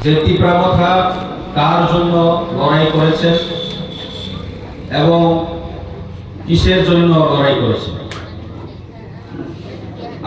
যে তীব্রামথা কার জন্য লড়াই করেছেন এবং কিসের জন্য লড়াই করেছেন।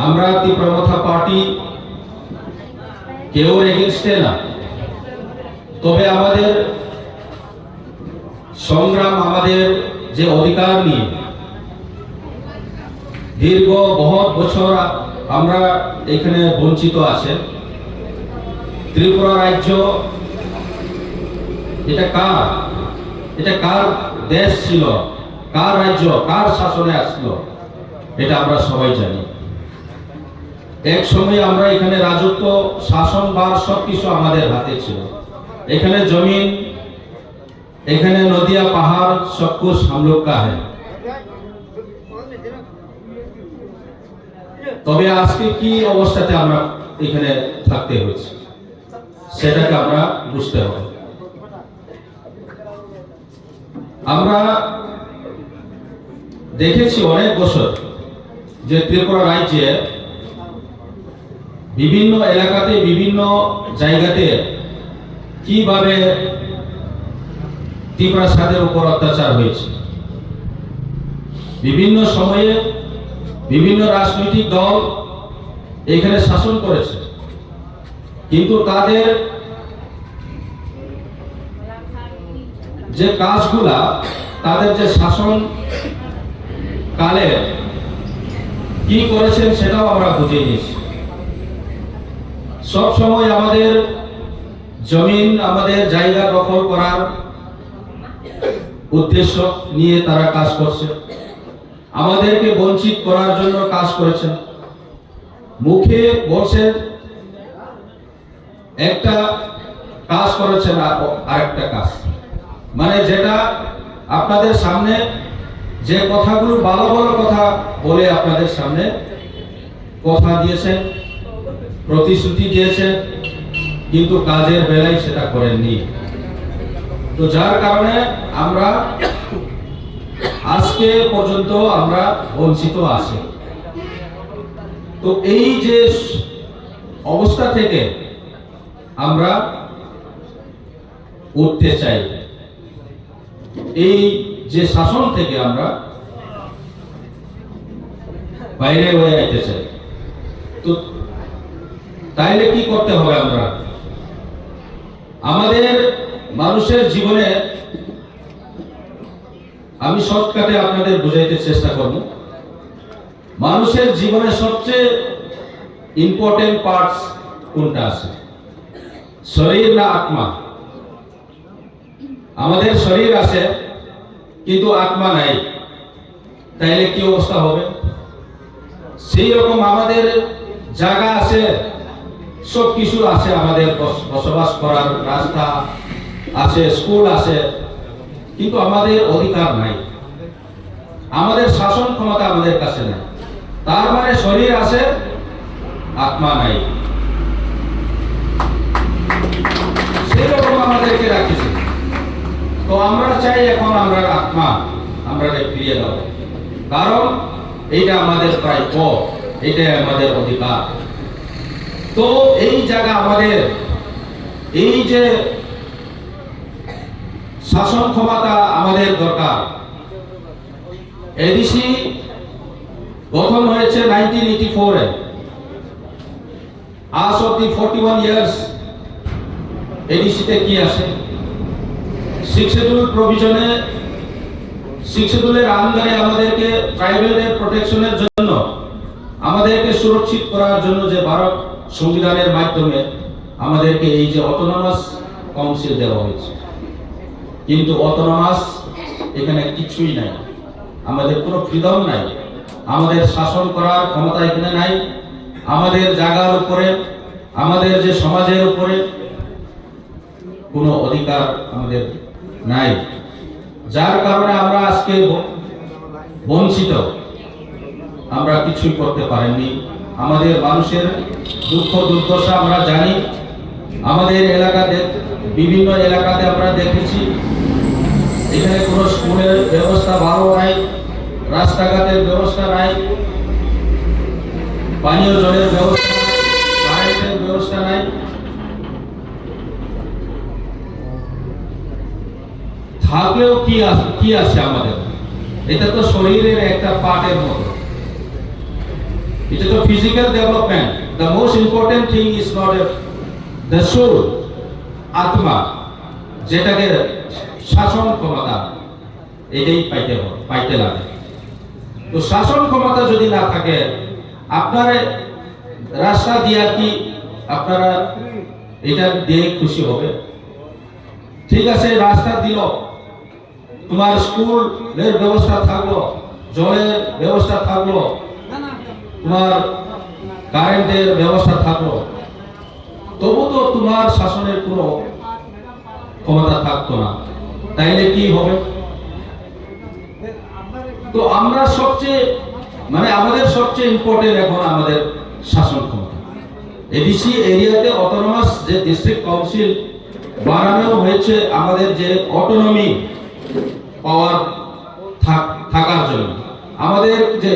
আমরা তীব্রামথা পার্টি কেউ এগেনস্টে না, তবে আমাদের সংগ্রাম, আমাদের যে অধিকার নিয়ে দীর্ঘ বহুত বছর আমরা এখানে বঞ্চিত আছে। ত্রিপুরা রাজ্য এটা কার দেশ ছিল, কার রাজ্য, কার শাসনে আসলো, এটা আমরা সবাই জানি। এক সময় আমরা এখানে রাজত্ব, শাসনভার সবকিছু আমাদের হাতে ছিল। এখানে জমিন, এখানে নদিয়া পাহাড় সব কুछ हम लोग का है। তবে আজকে কি অবস্থাতে আমরা এখানে থাকতে হয়েছে সেটাকে আমরা বুঝতে হবে। আমরা দেখেছি অনেক বছর যে ত্রিপুরা রাজ্যে বিভিন্ন এলাকাতে, বিভিন্ন জায়গাতে কিভাবে ত্রিপুরাসাদের উপর অত্যাচার হয়েছে। বিভিন্ন সময়ে বিভিন্ন রাজনৈতিক দল এখানে শাসন করেছে, কিন্তু তাদের যে কাজগুলা, তাদের যে শাসন কালে কি করেছেন সেটাও আমরা বুঝে নিয়েছি। সব সময় আমাদের জমিন, আমাদের জায়গা দখল করার উদ্দেশ্য নিয়ে তারা কাজ করছে, আমাদেরকে বঞ্চিত করার জন্য কাজ করেছেন। মুখে বলছেন একটা কাজ করেছেন, আরেকটা কাজ, মানে যেটা আপনাদের সামনে যে কথাগুলো ভালো ভালো কথা বলে আপনাদের সামনে কথা দিয়েছেন, প্রতিশ্রুতি দিয়েছেন, কিন্তু কাজের বেলায় সেটা করেননি। তো যার কারণে আমরা আজকে পর্যন্ত আমরা বঞ্চিত আছি। তো এই যে অবস্থা থেকে আমরা উঠতে চাই, এই যে শাসন থেকে আমরা বাইরে হয়ে আইতে চাই, তো তাইলে কি করতে হবে? আমরা আমাদের মানুষের জীবনে, আমি শর্টকাটে আপনাদের বুঝাইতে চেষ্টা করব। মানুষের জীবনে সবচেয়ে ইম্পর্টেন্ট পার্টস কোনটা আছে? শরীর না আত্মা? আমাদের শরীর আছে কিন্তু আত্মা নাই, তাইলে কি অবস্থা হবে? সেই রকম আমাদের জায়গা আছে, সব কিছু আছে, আমাদের বসবাস করার রাস্তা আছে, স্কুল আছে, কিন্তু আমাদের অধিকার নাই, আমাদের শাসন ক্ষমতা আমাদের কাছে নাই। তার মানে শরীর আছে, আত্মা নাই। সেই রকম আমাদেরকে রাখিছে। তো আমরা চাই এখন আমরা আত্মা আমরা ফিরিয়ে দেব, কারণ এইটা আমাদের প্রাপ্য, এটাই আমাদের অধিকার। তো এই জায়গা আমাদের, এই যে শাসন ক্ষমতা আমাদের দরকার। এডিসি গঠন হয়েছে 1984-এ। আজ অব্দি 41 ইয়ার্স এডিসিতে কি আছে? 6 শিডিউল প্রভিশনে, 6 শিডিউলের আন্ডারে আমাদেরকে ট্রাইবেলের প্রোটেকশনের জন্য, আমাদেরকে সুরক্ষিত করার জন্য যে ভারত সংবিধানের মাধ্যমে আমাদেরকে এই যে অটোনমাস কাউন্সিল দেওয়া হয়েছে, কিন্তু অটোনমাস এখানে কিছুই নাই, আমাদের কোনো ফ্রিডম নাই, আমাদের শাসন করার ক্ষমতা এখানে নাই, আমাদের জায়গার উপরে, আমাদের যে সমাজের উপরে কোনো অধিকার আমাদের নাই। যার কারণে আমরা আজকে বঞ্চিত, আমরা কিছুই করতে পারিনি। আমাদের মানুষের দুঃখ দুর্দশা আমরা জানি। আমাদের এলাকাতে, বিভিন্ন এলাকাতে আমরা দেখেছি এখানে কোনো স্কুলের ব্যবস্থা ভালো নাই, রাস্তাঘাটের ব্যবস্থা নাই, পানীয় জলের ব্যবস্থা নাই, কারেন্টের ব্যবস্থা নাই। থাকলেও কি আছে আমাদের, এটা তো শরীরের একটা পার্টের মতো, এটা তো physical development. The most important thing is not the soul, আত্মা, যেটাকে শাসন ক্ষমতা, এটাই পাইতে লাগে। তো শাসন ক্ষমতা যদি না থাকে, আপনার রাস্তা দিয়ে কি আপনারা এটা দিয়ে খুশি হবে? ঠিক আছে, রাস্তা দিল, তোমার স্কুলের ব্যবস্থা থাকলো, জলের ব্যবস্থা থাকলো, তোমার কারেন্টের ব্যবস্থা থাকলো, তবু তো তোমার শাসনের কোনো ক্ষমতা থাকতো না, তাইলে কি হবে? তো আমরা আমাদের সবচেয়ে ইম্পর্টেন্ট এখন আমাদের শাসন ক্ষমতা। এডিসি এরিয়াতে অটোনমাস যে ডিস্ট্রিক্ট কাউন্সিল বানানো হয়েছে, আমাদের যে অটোনমি পাওয়ার থাকার জন্য, আমাদের যে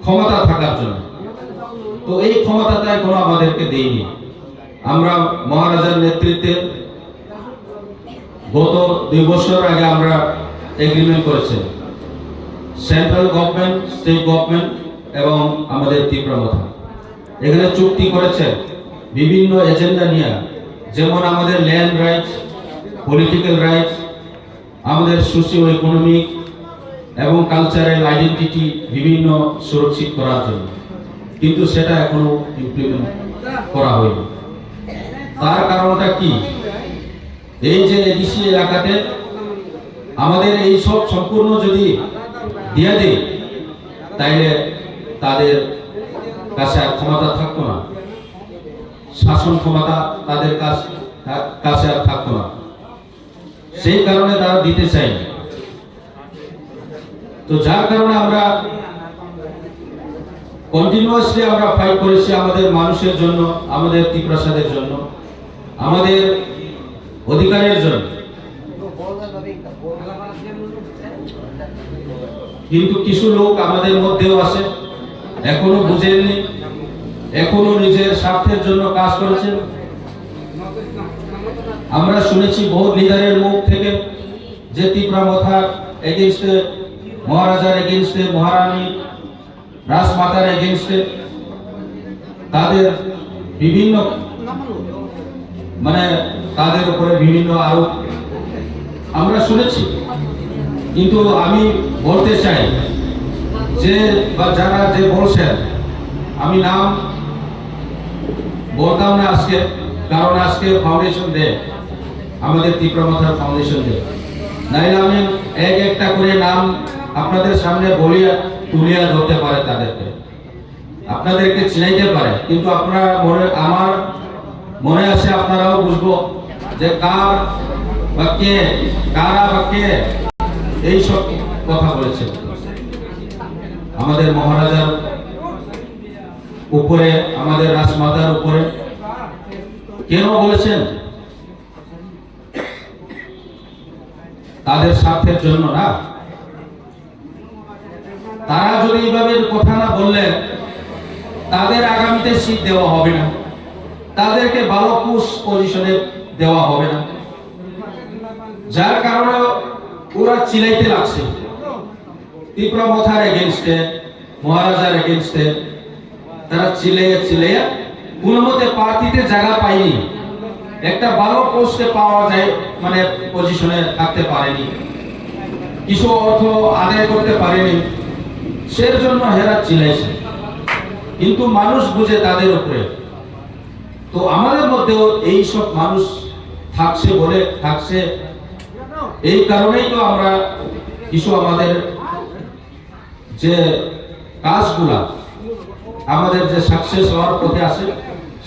ক্ষমতা থাকার জন্য, তো এই ক্ষমতাটা এখনো আমাদেরকে দেয়নি। আমরা মহারাজার নেতৃত্বে গত 2 বছর আগে আমরা এগ্রিমেন্ট করেছি, সেন্ট্রাল গভর্নমেন্ট, স্টেট গভর্নমেন্ট এবং আমাদের ত্রিপুরা, এখানে চুক্তি করেছে বিভিন্ন এজেন্ডা নিয়ে, যেমন আমাদের ল্যান্ড রাইটস, পলিটিক্যাল রাইটস, আমাদের সোশিও ইকোনমিক এবং কালচারাল আইডেন্টিটি বিভিন্ন সুরক্ষিত করার জন্য, কিন্তু সেটা এখনো ইমপ্লিমেন্ট করা হয়নি। তার কারণটা কি? এই যে এডিসি এলাকাতে আমাদের এই সব সম্পূর্ণ যদি দিয়ে দেয়, তাইলে তাদের কাছে আর ক্ষমতা থাকতো না, শাসন ক্ষমতা তাদের কাছে আর থাকতো না, সেই কারণে তারা দিতে চাই। তো যার কারণে আমরা কন্টিনিউয়াসলি আমরা ফাইট করেছি আমাদের মানুষের জন্য, আমাদের ত্রিপ্রাসাদের জন্য, আমাদের অধিকারের জন্য। কিন্তু কিছু লোক আমাদের মধ্যেও আছে, এখনো বুঝেননি, এখনো নিজের স্বার্থের জন্য কাজ করেছেন। আমরা শুনেছি বহু লিডারের মুখ থেকে যে ত্রিপুরা মাথার এগেইনস্টে, মহারাজার এগেইনস্টে, মহারানী রাজমাতার এগেইনস্টে তাদের বিভিন্ন তাদের উপরে বিভিন্ন আরোপ আমরা শুনেছি। কিন্তু আমি বলতে চাই যে যারা যে বলছেন, আমি নাম বলতাম না আজকে, কারণ আজকে ফাউন্ডেশন ডে, আমাদের ত্রিপুরা মাথার ফাউন্ডেশন ডে, নাইলে আমি একটা করে নাম আপনাদের সামনে বলিয়া তুলিয়া ধরতে পারে, তাদেরকে আপনাদেরকে চিনাইতে পারে, কিন্তু আপনারা আমার মনে আছে, আপনারাও বুঝবো যে কারা বা কে এইসব কথা বলেছে আমাদের মহারাজার উপরে, আমাদের রাজমাতার উপরে। কেন বলেছেন? তাদের স্বার্থের জন্য না। তারা যদি এইভাবে কথা না বললে, তাদের আগামীতে সিট দেওয়া হবে না, তাদেরকে ভালো পজিশনে দেওয়া হবে না, যার কারণে ওরা চিলাইতে লাগছে ত্রিপুরা মাথার এগেইনস্টে, মহারাজার এগেইনস্টে। তারা চিলাইয়া কোনো মতে প্রার্থীতে জায়গা পায়নি, একটা ভালো পোস্টে পাওয়া যায়, পজিশনে থাকতে পারেনি, কিছু অর্থ আদায় করতে পারেনি, সের জন্য হেরা চিলাইছে। কিন্তু মানুষ বুঝে তাদের উপরে। তো আমাদের মধ্যেও এই সব মানুষ থাকছে, এই কারণেই তো আমরা কিছু আমাদের যে কাজগুলা, আমাদের যে সাকসেস হওয়ার পথে আছে,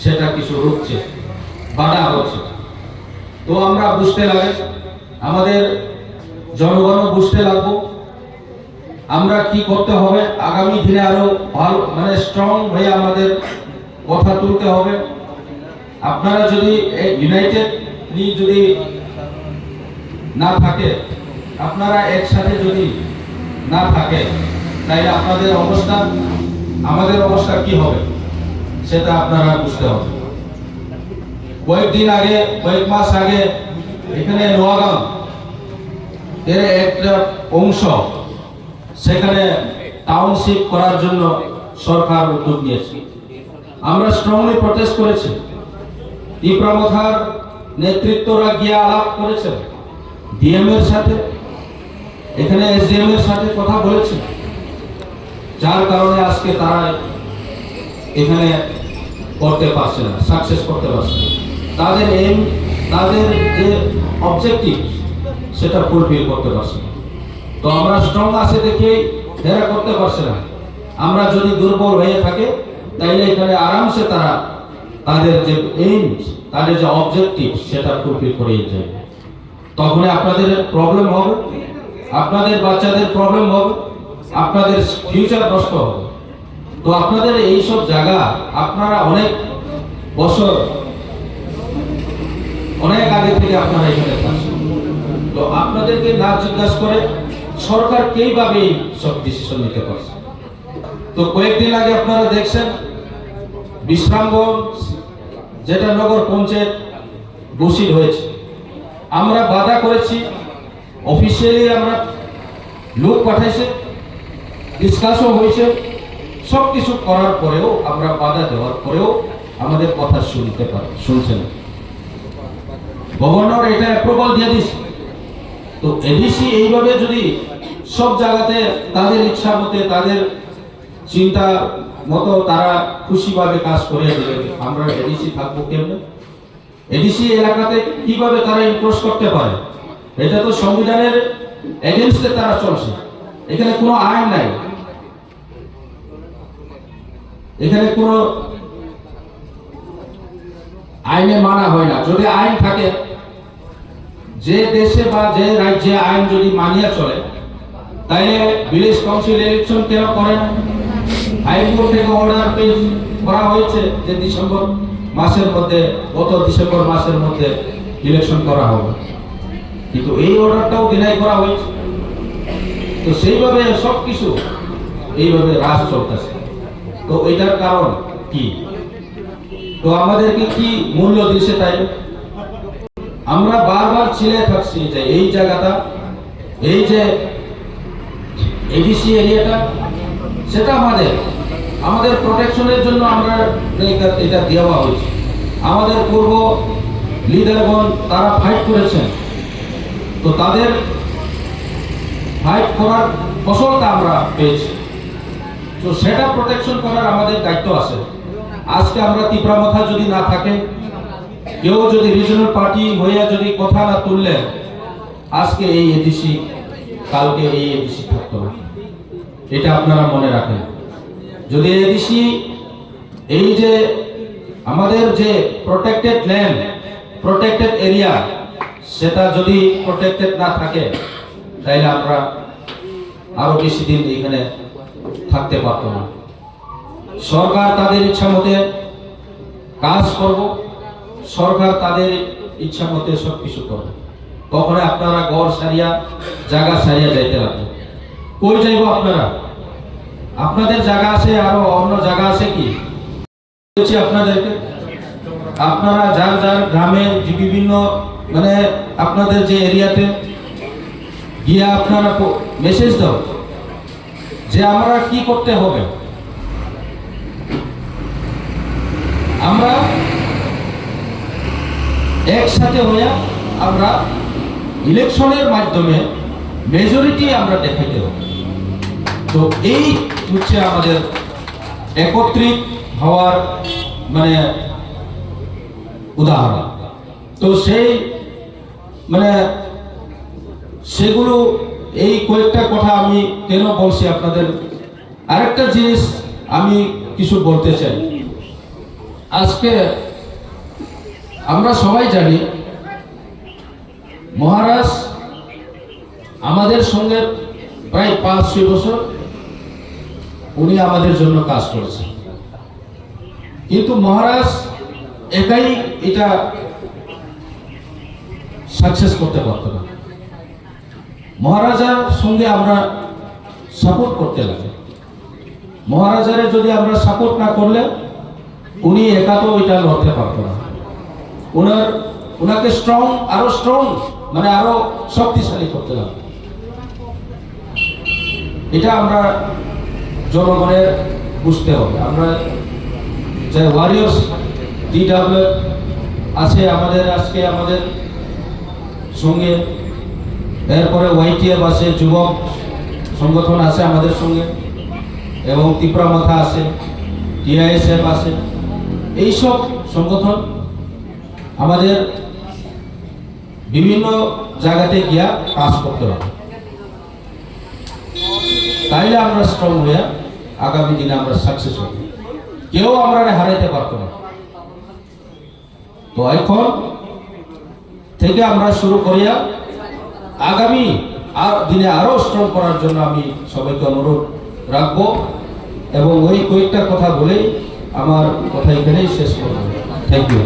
সেটা কিছু রুখছে, বাধা হচ্ছে। তো আমরা বুঝতে লাগে, আমাদের জনগণ বুঝতে লাগবো আমরা কি করতে হবে, আগামী দিনে আরো ভালো স্ট্রং হয়ে আমাদের কথা তুলতে হবে। আপনারা যদি ইউনাইটেডলি যদি না থাকে, আপনারা একসাথে যদি না থাকে, তাহলে আপনাদের অবস্থা আমাদের অবস্থা কি হবে সেটা আপনারা বুঝতে হবে। কয়েক মাস আগে এখানে নোয়াগাঁও এর একটা অংশ সেখানে টাউনশিপ করার জন্য সরকার উদ্যোগ নিয়েছে। আমরা স্ট্রংলি প্রটেস্ট করেছি। তীব্রমথার নেতৃত্বরা গিয়ে আলাপ করেছেন ডিএম এর সাথে, এখানে এসডিএম এর সাথে কথা বলেছেন, যার কারণে আজকে তারা এখানে করতে পারছে না, সাকসেস করতে পারছে না। তাদের এইম, তাদের যে অবজেক্টিভ সেটা ফুলফিল করতে পারছে না। তো আমরা স্ট্রং আছে দেখেই এরা করতে পারছে না। আমরা যদি দুর্বল হয়ে থাকে তাইলে এখানে আরামসে তারা তাদের যে এইম, তাদের যে অবজেক্টিভ সেটা ফুলফিল করে যায়। তখন আপনাদের প্রবলেম হবে, আপনাদের বাচ্চাদের প্রবলেম হবে, আপনাদের ফিউচার নষ্ট হবে। তো আপনাদের এই সব জায়গা আপনারা অনেক বছর, অনেক আগে থেকে আপনারা এখানে থাকছেন। তো আপনাদেরকে না জিজ্ঞাসা করে সরকার কিভাবে সব ডিসিশন নিতে পারছে? তো কয়েকদিন আগে আপনারা দেখছেন বিশ্রামগঞ্জ যেটা নগর পঞ্চায়েত ঘোষিত হয়েছে, আমরা বাধা করেছি, অফিসিয়ালি আমরা লোক পাঠাইছে, ডিসকাশও হয়েছে, সব কিছু করার পরেও আমরা বাধা দেওয়ার পরেও আমাদের কথা শুনছেন। গভর্নর এটা অ্যাপ্রুভাল দিয়ে দিচ্ছে। তো এডিসি এইভাবে যদি সব জায়গাতে তাদের ইচ্ছা মতে, তাদের চিন্তা মতো তারা খুশিভাবে কাজ করে দেবে, আমরা এডিসি থাকবো কেমনে? এডিসি এলাকাতে কিভাবে তারা ইনক্রোচ করতে পারে? এটা তো সংবিধানের এগেইনস্টে তারা চলছে। এখানে কোনো আইন নাই, এখানে কোনো আইনে মানা হয় না। যদি আইন থাকে, যে দেশে বা যে রাজ্যে আইন যদি মানিয়ে চলে, তাইলে ভিলেজ কাউন্সিল ইলেকশন কেন করে না? হাইকোর্ট থেকে অর্ডার পেশ করা হয়েছে যে ডিসেম্বর মাসের মধ্যে, গত ডিসেম্বর মাসের মধ্যে ইলেকশন করা হবে, কিন্তু এই অর্ডারটাও ডিনাই করা হয়েছে। তো সেইভাবে সবকিছু এইভাবে রাজ চলতেছে। তো এটার কারণ কি? তো আমাদেরকে কি মূল্য দিচ্ছে? তাই আমরা বারবার ছিলে থাকছি যে এই জায়গাটা, এই যে এডিসি এরিয়াটা, সেটা আমাদের প্রোটেকশনের জন্য আমরা এটা দেওয়া হয়েছে। আমাদের পূর্ব লিডারগণ তারা ফাইট করেছেন, তো তাদের ফাইট করার ফসলটা আমরা পেয়েছি। তো সেটা প্রোটেকশন করার আমাদের দায়িত্ব আছে। আজকে আমরা তীব্রমথা যদি না থাকে, কেউ যদি রিজনাল পার্টি হইয়া যদি কথা না তুললেন, আজকে এই এডিসি, কালকে এই এডিসি থাকতো না। এটা আপনারা মনে রাখেন। যদি এডিসি, এই যে আমাদের যে প্রোটেক্টেড ল্যান্ড, প্রোটেক্টেড এরিয়া, সেটা যদি প্রোটেক্টেড না থাকে, তাইলে আমরা আরো বেশি দিন এখানে থাকতে পারতো না। সরকার তাদের ইচ্ছা মতে কাজ করব, সরকার তাদের ইচ্ছা মতে সবকিছু করবে। কখনো আপনারা ঘর সারিয়া, জায়গা সারিয়া যাইতে লাগবে। কই যাইব আপনারা? আপনাদের জায়গা আছে, আরো অন্য জায়গা আছে কি? আপনাদেরকে আপনারা যার যার গ্রামে বিভিন্ন মানে আপনাদের যে এরিয়াতে গিয়ে আপনারা মেসেজ দাও যে আমরা কি করতে হবে। আমরা একসাথে হয়ে আমরা ইলেকশনের মাধ্যমে মেজরিটি আমরা দেখাইতে হবে। তো এই হচ্ছে আমাদের একত্রিত হওয়ার মানে উদাহরণ। তো সেই মানে সেগুলো, এই কয়েকটা কথা আমি কেন বলছি আপনাদের। আরেকটা জিনিস আমি কিছু বলতে চাই। আজকে আমরা সবাই জানি মহারাজ আমাদের সঙ্গে প্রায় 5-6 বছর উনি আমাদের জন্য কাজ করেছেন, কিন্তু মহারাজ একাই এটা সাকসেস করতে পারত না। মহারাজার সঙ্গে আমরা সাপোর্ট করতে লাগে। মহারাজারে যদি আমরা সাপোর্ট না করলে উনি একা তো এটা লড়তে পারত না। ওনাকে আরো স্ট্রং মানে আরো শক্তিশালী করতে লাগে। এটা আমরা জনগণের বুঝতে হবে। আমরা যে ওয়ারিয়র্স ডিডব্লিউ আছে আমাদের আজকে আমাদের সঙ্গে, এরপরে ওয়াইটিএফ আছে, যুবক সংগঠন আছে আমাদের সঙ্গে, এবং ত্রিপুরা মাথা আছে, টিআইএসএফ আছে। এইসব সংগঠন আমাদের বিভিন্ন জায়গাতে গিয়া কাজ করতে হবে, তাইলে আমরা স্ট্রং হইয়া আগামী দিনে আমরা সাকসেস হব। কেউ আমরা হারাইতে পারতো না। তো এখন থেকে আমরা শুরু করিয়া আগামী দিনে আরো স্ট্রং করার জন্য আমি সবাইকে অনুরোধ রাখবো, এবং ওই কয়েকটা কথা বলেই আমার কথা এখানেই শেষ করব। Thank you.